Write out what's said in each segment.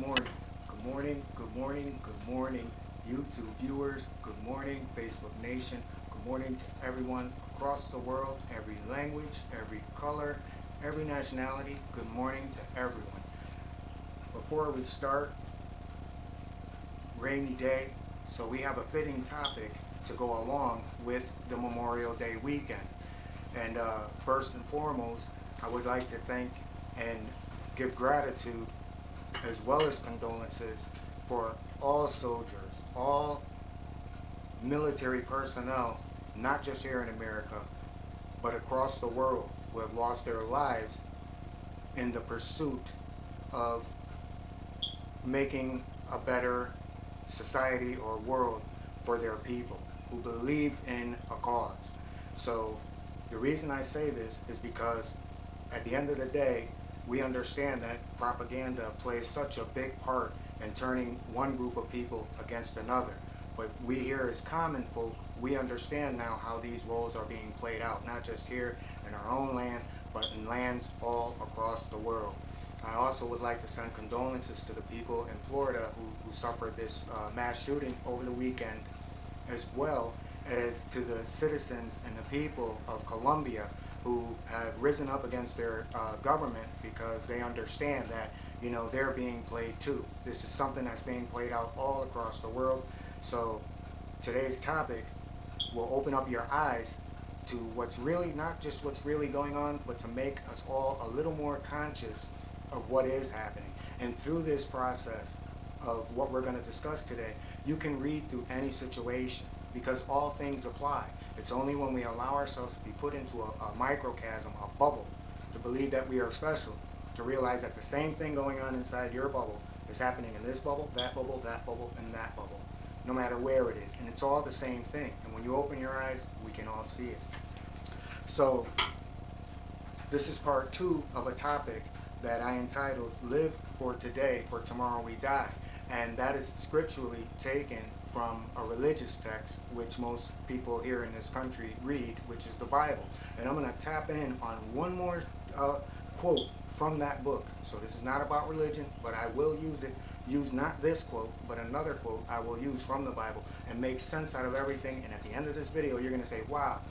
morning. Good morning, good morning, good morning, YouTube viewers. Good morning, Facebook Nation. Good morning to everyone across the world, every language, every color, every nationality. Good morning to everyone. Before we start, rainy day, so we have a fitting topic to go along with the Memorial Day weekend. And first and foremost, I would like to thank and give gratitude as well as condolences for all soldiers, all military personnel, not just here in America, but across the world, who have lost their lives in the pursuit of making a better society or world for their people, who believed in a cause. So the reason I say this is because at the end of the day, we understand that propaganda plays such a big part in turning one group of people against another. But we here as common folk, we understand now how these roles are being played out, not just here in our own land, but in lands all across the world. I also would like to send condolences to the people in Florida who suffered this mass shooting over the weekend, as well as to the citizens and the people of Colombia who have risen up against their government because they understand that, you know, they're being played too. This is something that's being played out all across the world. So today's topic will open up your eyes to what's really, not just what's really going on, but to make us all a little more conscious of what is happening. And through this process of what we're going to discuss today, you can read through any situation, because all things apply. It's only when we allow ourselves to be put into a microcosm, a bubble, to believe that we are special, to realize that the same thing going on inside your bubble is happening in this bubble, that bubble, that bubble, and that bubble, no matter where it is. And it's all the same thing. And when you open your eyes, we can all see it. So this is part 2 of a topic that I entitled Live for Today, for Tomorrow We Die. And that is scripturally taken from a religious text which most people here in this country read, which is the Bible. And I'm going to tap in on one more quote from that book. So this is not about religion, but I will use not this quote, but another quote I will use from the Bible and make sense out of everything. And at the end of this video, you're going to say, wow,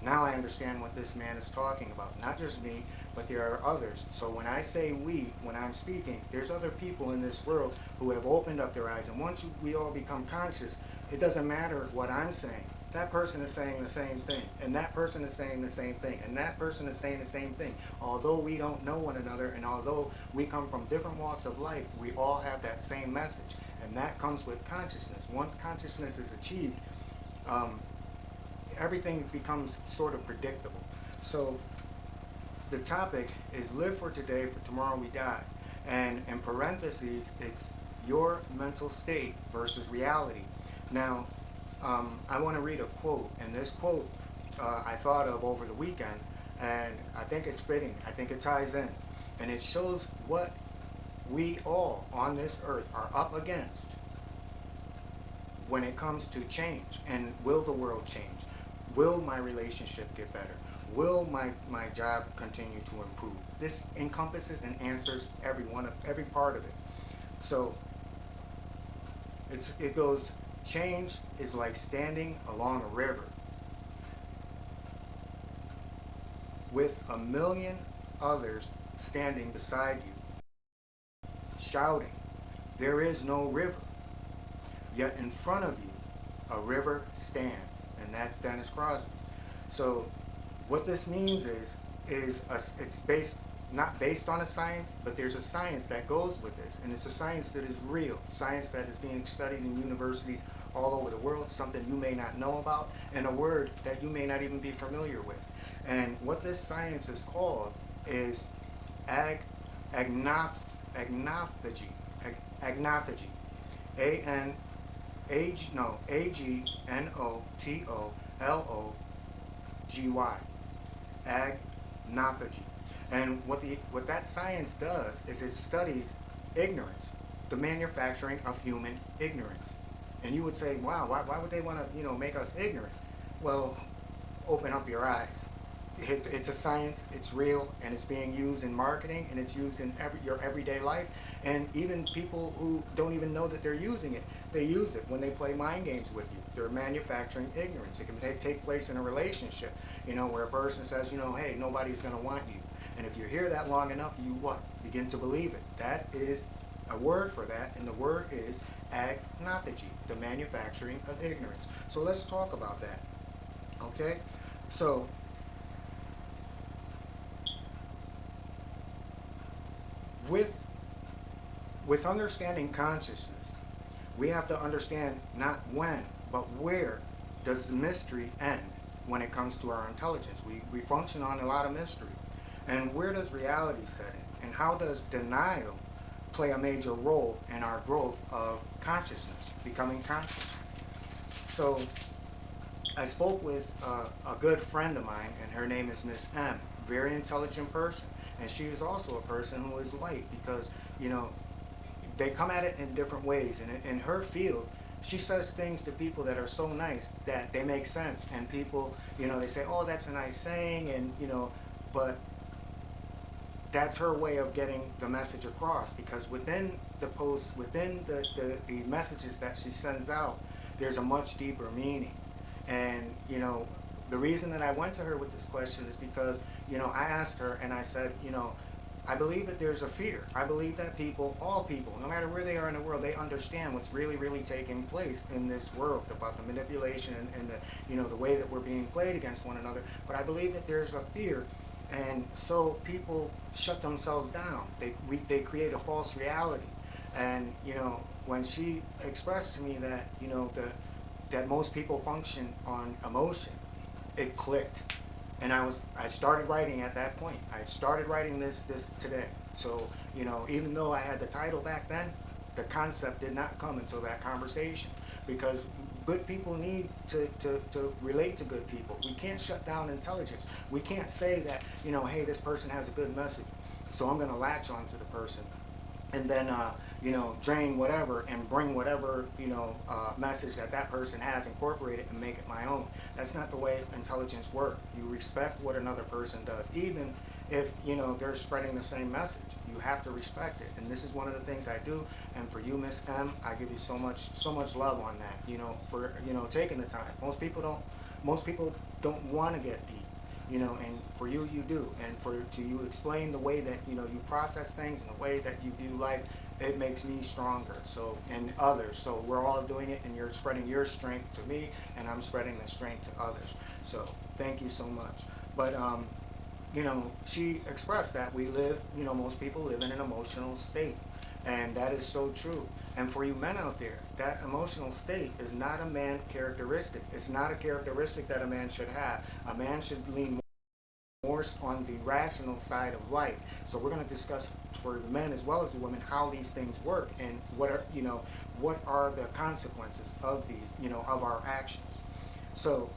now I understand what this man is talking about. Not just me, but there are others. So when I say we, when I'm speaking, there's other people in this world who have opened up their eyes. And once we all become conscious, it doesn't matter what I'm saying. That person is saying the same thing. And that person is saying the same thing. And that person is saying the same thing. Although we don't know one another, and although we come from different walks of life, we all have that same message. And that comes with consciousness. Once consciousness is achieved, everything becomes sort of predictable. So the topic is Live for Today, for Tomorrow We Die. And in parentheses, it's your mental state versus reality. Now, I want to read a quote, and this quote I thought of over the weekend, and I think it's fitting. I think it ties in. And it shows what we all on this earth are up against when it comes to change. And will the world change? Will my relationship get better? Will my job continue to improve? This encompasses and answers every part of it. So it goes, change is like standing along a river with a million others standing beside you, shouting, there is no river. Yet in front of you, a river stands, and that's Dennis Crosby. So what this means is it's not based on a science, but there's a science that goes with this, and it's a science that is real, science that is being studied in universities all over the world, something you may not know about, and a word that you may not even be familiar with. And what this science is called is agnotology. Agnotology. A-G-N-O-T-O-L-O-G-Y. Agnotology. And what that science does is it studies ignorance, the manufacturing of human ignorance. And you would say, wow, why would they want to, make us ignorant? Well, open up your eyes. it's a science, it's real, and it's being used in marketing, and it's used in your everyday life. And even people who don't even know that they're using it, they use it when they play mind games with you. They're manufacturing ignorance. It can take place in a relationship, where a person says, hey, nobody's going to want you. And if you hear that long enough, you what? Begin to believe it. That is a word for that, and the word is agnostigy, the manufacturing of ignorance. So let's talk about that. Okay? So with understanding consciousness, we have to understand not when, but where does the mystery end when it comes to our intelligence. We function on a lot of mystery. And where does reality set in? And how does denial play a major role in our growth of consciousness, becoming conscious? So I spoke with a good friend of mine, and her name is Miss M. Very intelligent person. And she is also a person who is light because, they come at it in different ways. And in her field, she says things to people that are so nice that they make sense. And people, they say, oh, that's a nice saying. And, but that's her way of getting the message across, because within the post, within the messages that she sends out, there's a much deeper meaning. And, the reason that I went to her with this question is because, I asked her and I said, I believe that there's a fear. I believe that people, all people, no matter where they are in the world, they understand what's really, really taking place in this world about the manipulation and the, the way that we're being played against one another. But I believe that there's a fear, and so people shut themselves down. They create a false reality. And, when she expressed to me that, that most people function on emotion, it clicked. And I started writing at that point. I started writing this today. So, even though I had the title back then, the concept did not come until that conversation, because good people need to relate to good people. We can't shut down intelligence. We can't say that, hey, this person has a good message, so I'm going to latch on to the person and then, drain whatever and bring whatever, message that person has, incorporate it and make it my own. That's not the way intelligence works. You respect what another person does, even if, they're spreading the same message. You have to respect it. And this is one of the things I do. And for you, Miss M, I give you so much love on that, for, taking the time. Most people don't want to get deep. And for you, you do. And to you explain the way that, you process things and the way that you view life, it makes me stronger. So, and others. So we're all doing it, and you're spreading your strength to me, and I'm spreading the strength to others. So thank you so much. But, she expressed that we live, most people live in an emotional state. And that is so true. And for you men out there, that emotional state is not a man characteristic. It's not a characteristic that a man should have. A man should lean more on the rational side of life. So we're going to discuss for the men as well as the women how these things work and what are the consequences of these, of our actions. So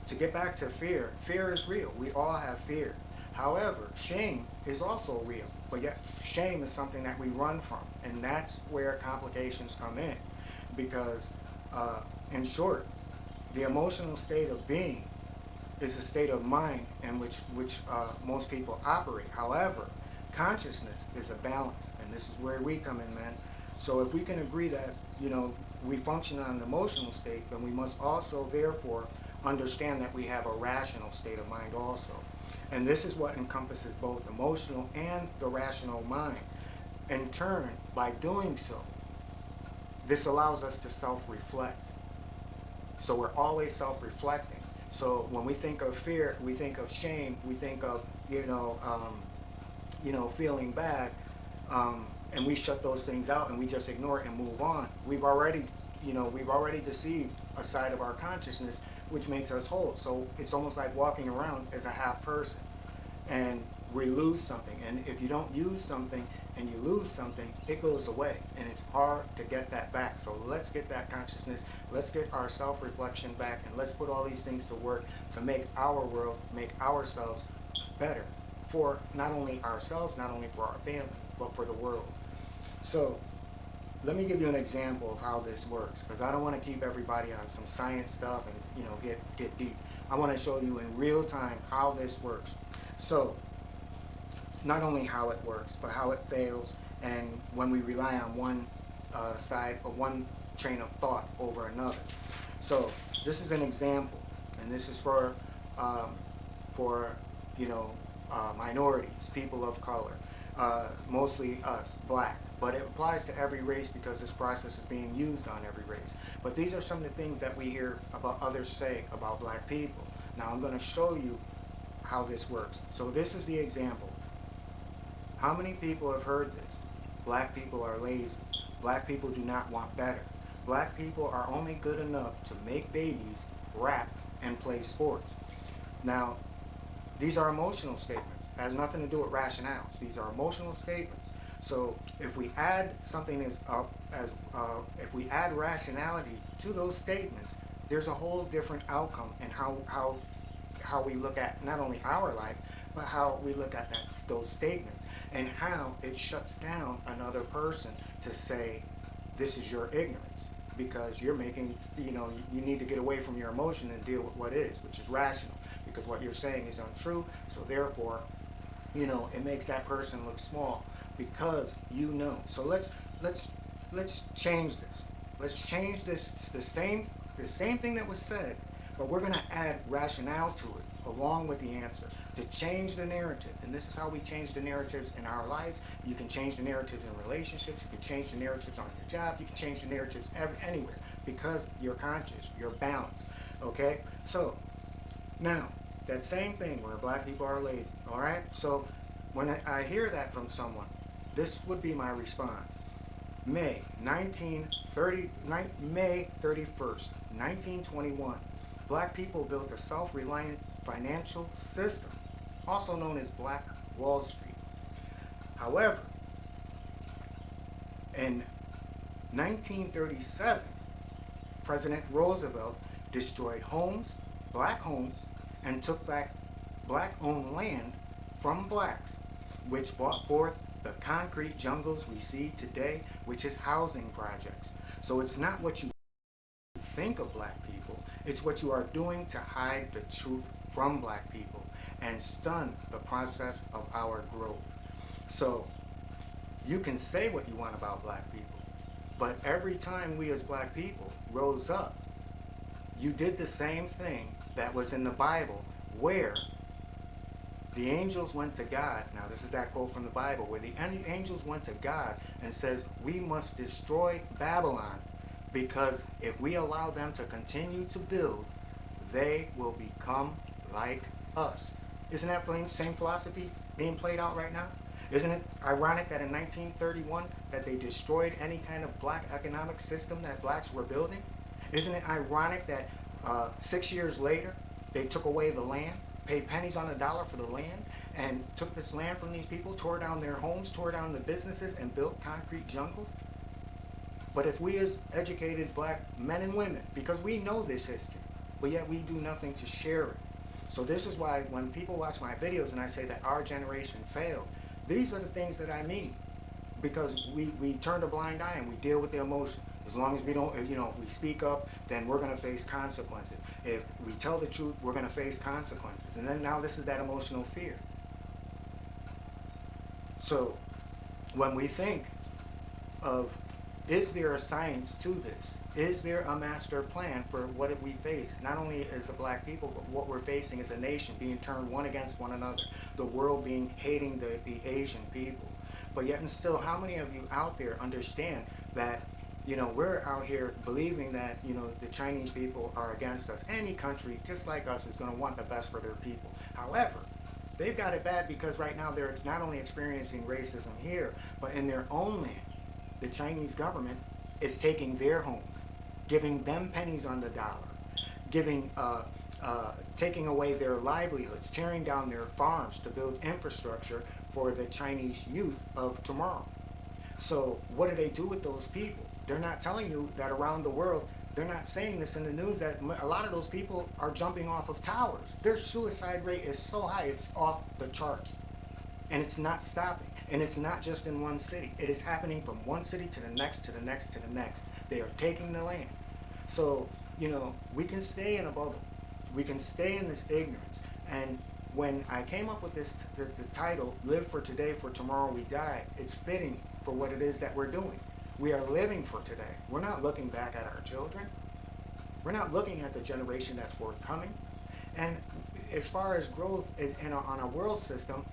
to get back to fear, fear is real. We all have fear. However, shame is also real, but yet shame is something that we run from, and that's where complications come in, because in short, the emotional state of being is a state of mind in which most people operate. However, consciousness is a balance, and this is where we come in, man. So if we can agree that, we function on an emotional state, then we must also therefore understand that we have a rational state of mind also. And this is what encompasses both emotional and the rational mind. In turn, by doing so, this allows us to self-reflect. So we're always self-reflecting. So when we think of fear, we think of shame, we think of, feeling bad, and we shut those things out and we just ignore it and move on. We've already deceived a side of our consciousness, which makes us whole. So it's almost like walking around as a half person, and we lose something. And if you don't use something and you lose something, it goes away, and it's hard to get that back. So let's get that consciousness, let's get our self-reflection back, and let's put all these things to work to make our world, make ourselves better for not only ourselves, not only for our family, but for the world. So let me give you an example of how this works, because I don't want to keep everybody on some science stuff and get deep. I want to show you in real time how this works. So not only how it works, but how it fails, and when we rely on one side or one train of thought over another. So this is an example, and this is for minorities, people of color, mostly us, black. But it applies to every race because this process is being used on every race. But these are some of the things that we hear about others say about black people. Now I'm going to show you how this works. So this is the example. How many people have heard this? Black people are lazy. Black people do not want better. Black people are only good enough to make babies, rap, and play sports. Now, these are emotional statements. It has nothing to do with rationales. These are emotional statements. So if we add something if we add rationality to those statements, there's a whole different outcome in how we look at not only our life, but how we look at those statements, and how it shuts down another person to say, this is your ignorance, because you're making, you need to get away from your emotion and deal with what is, which is rational, because what you're saying is untrue. So therefore, it makes that person look small because So let's change this. Let's change this. It's the same thing that was said, but we're going to add rationale to it along with the answer to change the narrative. And this is how we change the narratives in our lives. You can change the narratives in relationships. You can change the narratives on your job. You can change the narratives anywhere, because you're conscious, you're balanced. Okay? So now, that same thing where black people are lazy. All right? So when I hear that from someone, this would be my response. May 31st, 1921, black people built a self-reliant financial system, also known as Black Wall Street. However, in 1937, President Roosevelt destroyed black homes, and took back black-owned land from blacks, which brought forth the concrete jungles we see today, which is housing projects. So it's not what you think of black people, it's what you are doing to hide the truth from black people and stun the process of our growth. So you can say what you want about black people, but every time we as black people rose up, you did the same thing that was in the Bible, where the angels went to God. Now this is that quote from the Bible, where the angels went to God and says, we must destroy Babylon, because if we allow them to continue to build, they will become like us. Isn't that same philosophy being played out right now? Isn't it ironic that in 1931 that they destroyed any kind of black economic system that blacks were building? Isn't it ironic that 6 years later they took away the land, paid pennies on the dollar for the land, and took this land from these people, tore down their homes, tore down the businesses, and built concrete jungles? But if we as educated black men and women, because we know this history, but yet we do nothing to share it. So this is why when people watch my videos and I say that our generation failed, these are the things that I mean. Because we turn a blind eye and we deal with the emotion. As long as we don't, if we speak up, then we're going to face consequences. If we tell the truth, we're going to face consequences. And then now this is that emotional fear. So when we think of, is there a science to this? Is there a master plan for what we face? Not only as a black people, but what we're facing as a nation, being turned one against one another. The world hating the Asian people. But yet and still, how many of you out there understand that, we're out here believing that, the Chinese people are against us. Any country, just like us, is going to want the best for their people. However, they've got it bad because right now they're not only experiencing racism here, but in their own land. The Chinese government is taking their homes, giving them pennies on the dollar, taking away their livelihoods, tearing down their farms to build infrastructure for the Chinese youth of tomorrow. So what do they do with those people? They're not telling you that around the world, they're not saying this in the news, that a lot of those people are jumping off of towers. Their suicide rate is so high, it's off the charts. And it's not stopping. And it's not just in one city. It is happening from one city to the next, to the next, to the next. They are taking the land. So, we can stay in a bubble. We can stay in this ignorance. And when I came up with the title, Live for Today, for Tomorrow We Die, it's fitting for what it is that we're doing. We are living for today. We're not looking back at our children. We're not looking at the generation that's forthcoming. And as far as growth on a world system,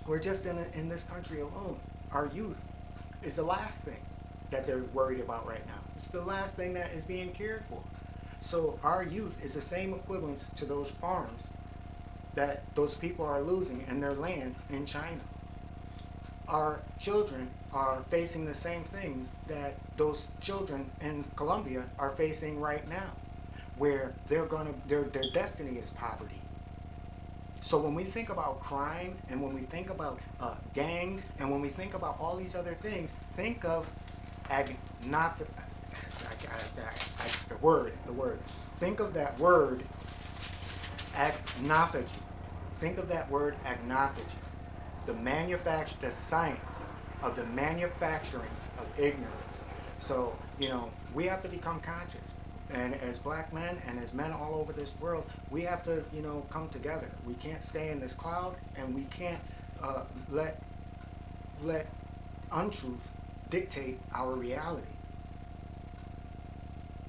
we're just in this country alone. Our youth is the last thing that they're worried about right now. It's the last thing that is being cared for. So our youth is the same equivalence to those farms that those people are losing in their land in China. Our children are facing the same things that those children in Colombia are facing right now, where their destiny is poverty. So when we think about crime, and when we think about gangs, and when we think about all these other things, think of the word. Think of that word, agnothagy. Think of that word, agnothagy. The science of the manufacturing of ignorance. So, we have to become conscious. And as black men and as men all over this world, we have to, come together. We can't stay in this cloud, and we can't let untruth dictate our reality.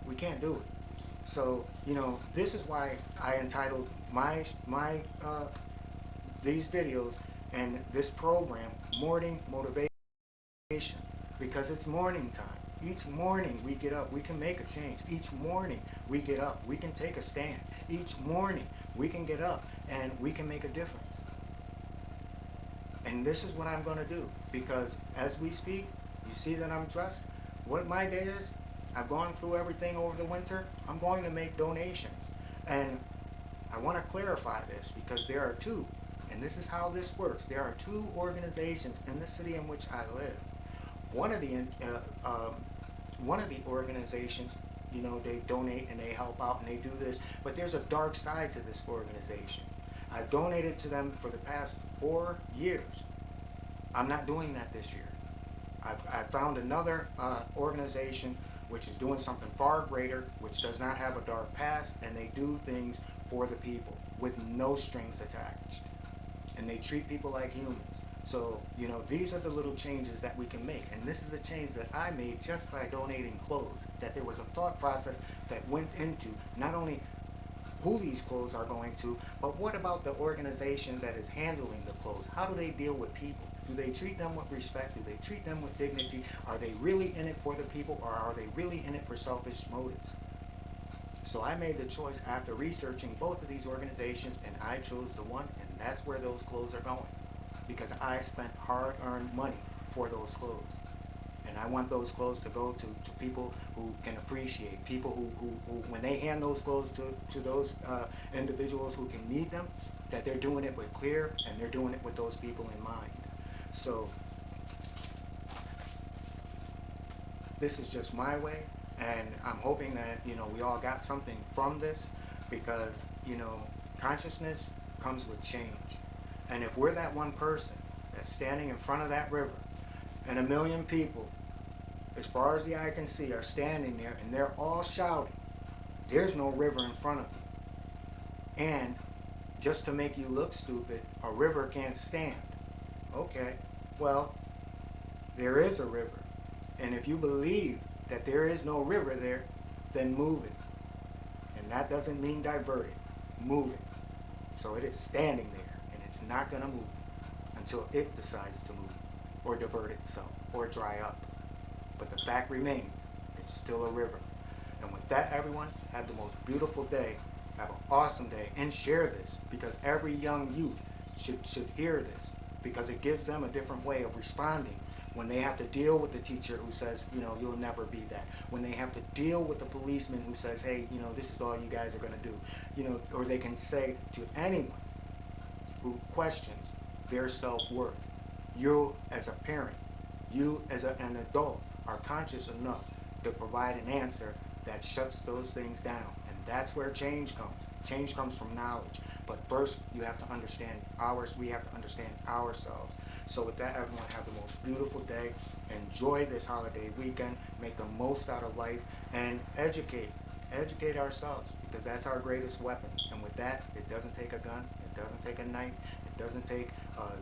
We can't do it. So, this is why I entitled these videos and this program, Morning Motivation, because it's morning time. Each morning we get up, we can make a change. Each morning we get up, we can take a stand. Each morning we can get up and we can make a difference. And this is what I'm going to do, because as we speak, you see that I'm dressed. What my day is, I've gone through everything over the winter. I'm going to make donations. And I want to clarify this, because there are two, and this is how this works. There are two organizations in the city in which I live. One of the organizations, they donate and they help out and they do this, but there's a dark side to this organization. I've donated to them for the past 4 years. I'm not doing that this year. I've found another organization which is doing something far greater, which does not have a dark past, and they do things for the people with no strings attached. And they treat people like humans. So, these are the little changes that we can make. And this is a change that I made just by donating clothes. That there was a thought process that went into not only who these clothes are going to, but what about the organization that is handling the clothes? How do they deal with people? Do they treat them with respect? Do they treat them with dignity? Are they really in it for the people, or are they really in it for selfish motives? So I made the choice after researching both of these organizations, and I chose the one, and that's where those clothes are going. Because I spent hard-earned money for those clothes. And I want those clothes to go to people who can appreciate, people who when they hand those clothes to those individuals who can need them, that they're doing it with clear, and they're doing it with those people in mind. So this is just my way, and I'm hoping that, we all got something from this, because, consciousness comes with change. And if we're that one person that's standing in front of that river, and 1 million people, as far as the eye can see, are standing there, and they're all shouting, there's no river in front of you. And just to make you look stupid, a river can't stand. Okay, well, there is a river. And if you believe that there is no river there, then move it. And that doesn't mean divert it. Move it. So it is standing there, and it's not going to move until it decides to move, or divert itself, or dry up. But the fact remains, it's still a river. And with that, everyone, have the most beautiful day. Have an awesome day, and share this, because every young youth should hear this, because it gives them a different way of responding when they have to deal with the teacher who says, you'll never be that. When they have to deal with the policeman who says, hey, this is all you guys are going to do. Or they can say to anyone who questions their self-worth, you as a parent, you as an adult are conscious enough to provide an answer that shuts those things down. And that's where change comes. Change comes from knowledge. But first, you have to understand we have to understand ourselves. So with that, everyone have the most beautiful day. Enjoy this holiday weekend. Make the most out of life and educate ourselves, because that's our greatest weapon. And with that, it doesn't take a gun, it doesn't take a knife, it doesn't take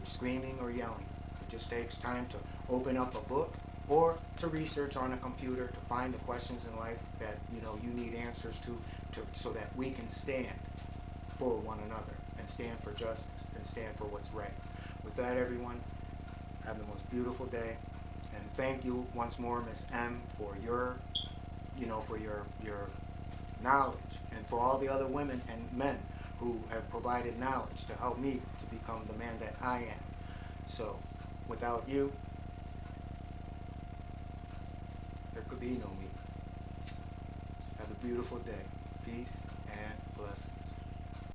screaming or yelling. It just takes time to open up a book or to research on a computer to find the questions in life that you need answers to so that we can stand for one another and stand for justice and stand for what's right. With that, everyone, have the most beautiful day, and thank you once more, Miss M, for your your knowledge, and for all the other women and men who have provided knowledge to help me to become the man that I am. So without you, there could be no me. Have a beautiful day. Peace and blessings.